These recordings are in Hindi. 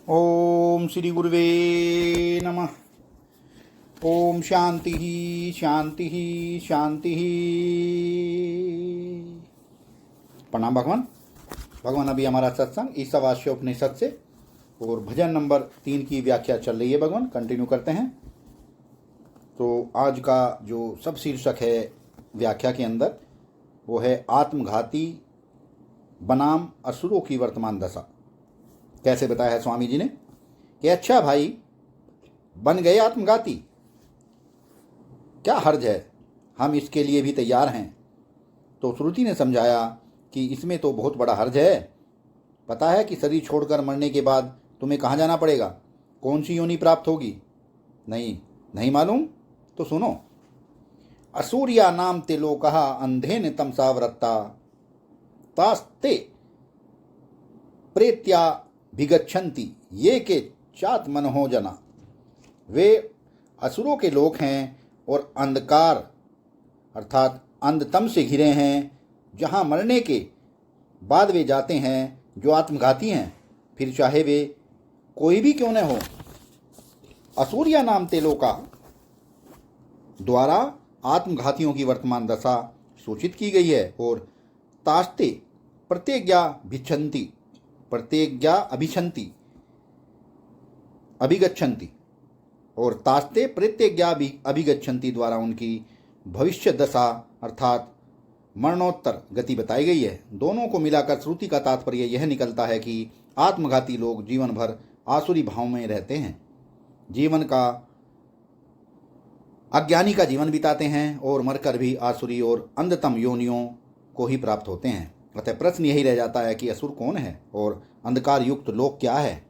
ओम श्री गुरुवे नमः। ओम शांति शांति शांति। प्रणाम भगवान। भगवान, अभी हमारा सत्संग ईशावास्य उपनिषद से और भजन नंबर 3 की व्याख्या चल रही है। भगवान कंटिन्यू करते हैं। तो आज का जो सब शीर्षक है व्याख्या के अंदर वो है आत्मघाती बनाम असुरों की वर्तमान दशा। कैसे बताया है स्वामी जी ने कि अच्छा भाई, बन गए आत्मघाती, क्या हर्ज है, हम इसके लिए भी तैयार हैं। तो श्रुति ने समझाया कि इसमें तो बहुत बड़ा हर्ज है। पता है कि शरीर छोड़कर मरने के बाद तुम्हें कहाँ जाना पड़ेगा, कौन सी योनि प्राप्त होगी? नहीं मालूम? तो सुनो। असूर्या नाम ते लोकः अंधेन तमसा वृत्ता तास्ते प्रेत्या भिगच्छन्ति ये के चात मनहो जना। वे असुरों के लोक हैं और अंधकार अर्थात अंधतम से घिरे हैं, जहाँ मरने के बाद वे जाते हैं, जो आत्मघाती हैं, फिर चाहे वे कोई भी क्यों न हो। असूर्या नाम ते लोका द्वारा आत्मघातियों की वर्तमान दशा सूचित की गई है। और तास्ते प्रत्यज्ञा भिच्छन्ति, प्रत्यज्ञा अभिगच्छन्ति और तास्ते प्रत्यज्ञा अभिगच्छन्ति द्वारा उनकी भविष्य दशा अर्थात मरणोत्तर गति बताई गई है। दोनों को मिलाकर श्रुति का तात्पर्य यह निकलता है कि आत्मघाती लोग जीवन भर आसुरी भाव में रहते हैं, जीवन का अज्ञानी का जीवन बिताते हैं और मरकर भी आसुरी और अंधतम योनियों को ही प्राप्त होते हैं। अतः प्रश्न यही रह जाता है कि असुर कौन है और अंधकार युक्त लोक क्या है।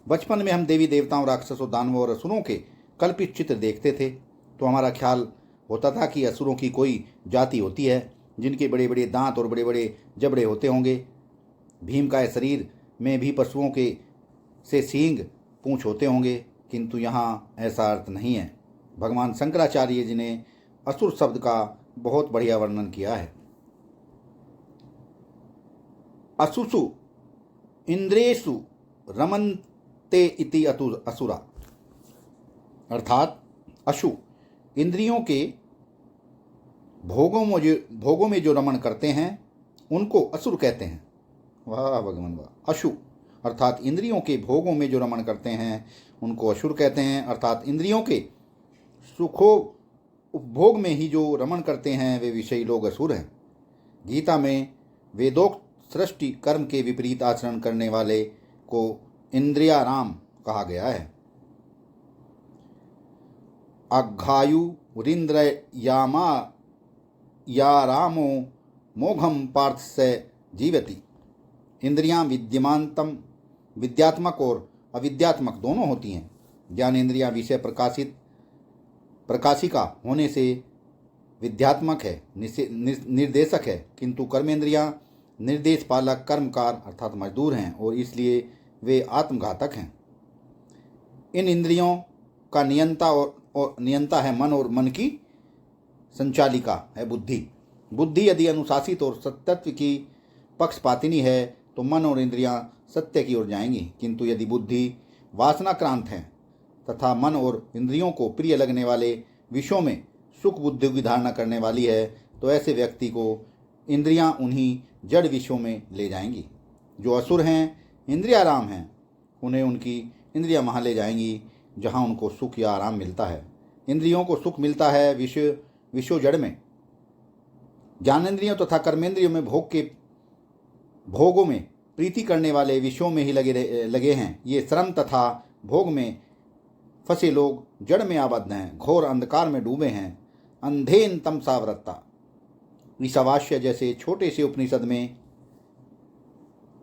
बचपन में हम देवी देवताओं, राक्षसों, दानवों और असुरों के कल्पित चित्र देखते थे तो हमारा ख्याल होता था कि असुरों की कोई जाति होती है जिनके बड़े बड़े दांत और बड़े बड़े जबड़े होते होंगे। भीमकाय शरीर में भी पशुओं के से सींग पूंछ होते होंगे, किंतु यहाँ ऐसा अर्थ नहीं है। भगवान शंकराचार्य जी ने असुर शब्द का बहुत बढ़िया वर्णन किया है। असुसु इंद्रेषु रमन्ते इति असुरा, अर्थात अशु इंद्रियों के भोगों में जो रमण करते हैं उनको असुर कहते हैं। वाह भगवान वाह। अशु अर्थात इंद्रियों के भोगों में जो रमण करते हैं उनको असुर कहते हैं, अर्थात इंद्रियों के सुखो उपभोग में ही जो रमण करते हैं वे विषयी लोग असुर हैं। गीता में वेदोक्त सृष्टि कर्म के विपरीत आचरण करने वाले को इंद्रियाराम कहा गया है। अघायुरिंद्रयामा या रामो मोघम पार्थ से जीवति। इंद्रियां विद्यात्मक और अविद्यात्मक दोनों होती हैं। ज्ञानेंद्रियां विषय प्रकाशिका होने से विद्यात्मक है, निर्देशक है, किंतु कर्मेंद्रियां निर्देश पालक कर्मकार अर्थात मजदूर हैं और इसलिए वे आत्मघातक हैं। इन इंद्रियों का नियंता है मन और मन की संचालिका है बुद्धि। बुद्धि यदि अनुशासित और सत्य की पक्षपातिनी है तो मन और इंद्रियां सत्य की ओर जाएंगी, किंतु यदि बुद्धि वासनाक्रांत है तथा मन और इंद्रियों को प्रिय लगने वाले विषयों में सुख बुद्धि की धारणा करने वाली है तो ऐसे व्यक्ति को इंद्रियां उन्हीं जड़ विषयों में ले जाएंगी। जो असुर हैं, इंद्रियाराम हैं, उन्हें उनकी इंद्रियां वहाँ ले जाएंगी जहाँ उनको सुख या आराम मिलता है। इंद्रियों को सुख मिलता है विषय जड़ में। ज्ञानेंद्रियों तथा कर्मेंद्रियों में भोगों में प्रीति करने वाले विषयों में ही लगे हैं। ये श्रम तथा भोग में फंसे लोग जड़ में आबद्ध हैं, घोर अंधकार में डूबे हैं। अंधेन तमसा वृत्ता। ईशावास्य जैसे छोटे से उपनिषद में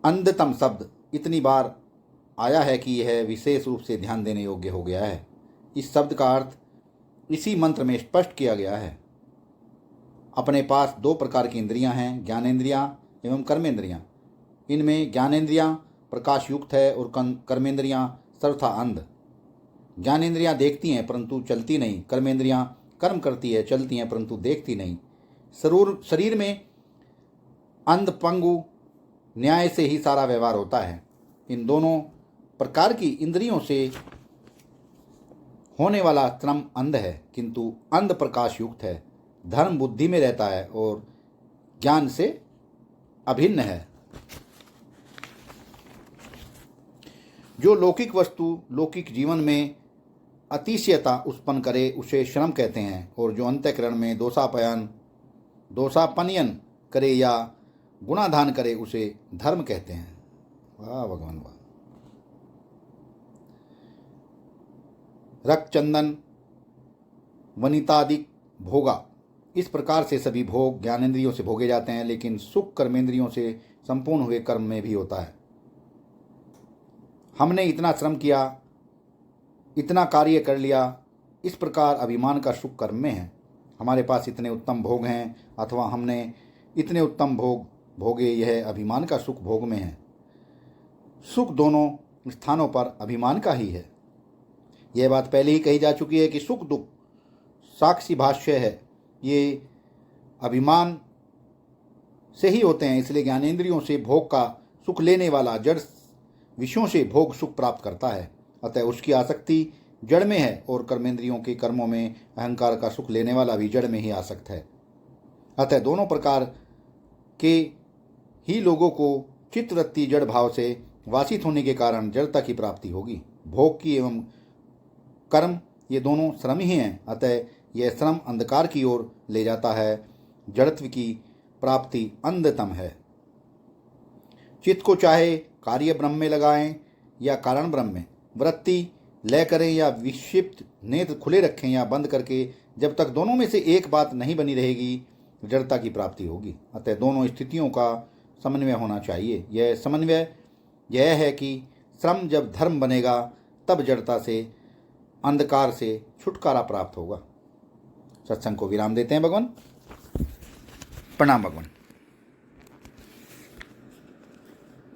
अंधतम शब्द इतनी बार आया है कि यह विशेष रूप से ध्यान देने योग्य हो गया है। इस शब्द का अर्थ इसी मंत्र में स्पष्ट किया गया है। अपने पास 2 प्रकार की इंद्रियां हैं, ज्ञानेंद्रियां एवं कर्मेंद्रियां। इनमें ज्ञानेंद्रियां प्रकाश युक्त है और कर्मेंद्रियां सर्वथा अंध। ज्ञानेंद्रियां देखती हैं परंतु चलती नहीं, कर्मेंद्रियां कर्म करती है, चलती हैं परंतु देखती नहीं। शरीर में अंध पंगु न्याय से ही सारा व्यवहार होता है। इन दोनों प्रकार की इंद्रियों से होने वाला श्रम अंध है, किंतु अंध प्रकाश युक्त है। धर्म बुद्धि में रहता है और ज्ञान से अभिन्न है। जो लौकिक वस्तु लौकिक जीवन में अतिशयता उत्पन्न करे उसे श्रम कहते हैं, और जो अंतःकरण में दोषापनयन करे या गुणाधान करे उसे धर्म कहते हैं। वाह भगवान वाह। रक्त चंदन वनितादिक भोगा, इस प्रकार से सभी भोग ज्ञानेंद्रियों से भोगे जाते हैं, लेकिन सुख कर्मेंद्रियों से संपूर्ण हुए कर्म में भी होता है। हमने इतना श्रम किया, इतना कार्य कर लिया, इस प्रकार अभिमान का सुख कर्म में है। हमारे पास इतने उत्तम भोग हैं अथवा हमने इतने उत्तम भोग भोगे, यह अभिमान का सुख भोग में है। सुख दोनों स्थानों पर अभिमान का ही है। यह बात पहले ही कही जा चुकी है कि सुख दुख साक्षी भाष्य है, ये अभिमान से ही होते हैं। इसलिए ज्ञानेंद्रियों से भोग का सुख लेने वाला जड़ विषयों से भोग सुख प्राप्त करता है, अतः उसकी आसक्ति जड़ में है, और कर्मेंद्रियों के कर्मों में अहंकार का सुख लेने वाला भी जड़ में ही आसक्त है। अतः दोनों प्रकार के ही लोगों को चित्तवृत्ति जड़ भाव से वासित होने के कारण जड़ता की प्राप्ति होगी। भोग की एवं कर्म ये दोनों श्रम ही हैं, अतः यह श्रम अंधकार की ओर ले जाता है। जड़त्व की प्राप्ति अंधतम है। चित्त को चाहे कार्य ब्रह्म में लगाएं या कारण ब्रह्म में, वृत्ति लय करें या विक्षिप्त, नेत्र खुले रखें या बंद करके, जब तक दोनों में से एक बात नहीं बनी रहेगी जड़ता की प्राप्ति होगी। अतः दोनों स्थितियों का समन्वय होना चाहिए। यह समन्वय यह है कि श्रम जब धर्म बनेगा तब जड़ता से अंधकार से छुटकारा प्राप्त होगा। सत्संग को विराम देते हैं भगवान। प्रणाम भगवान।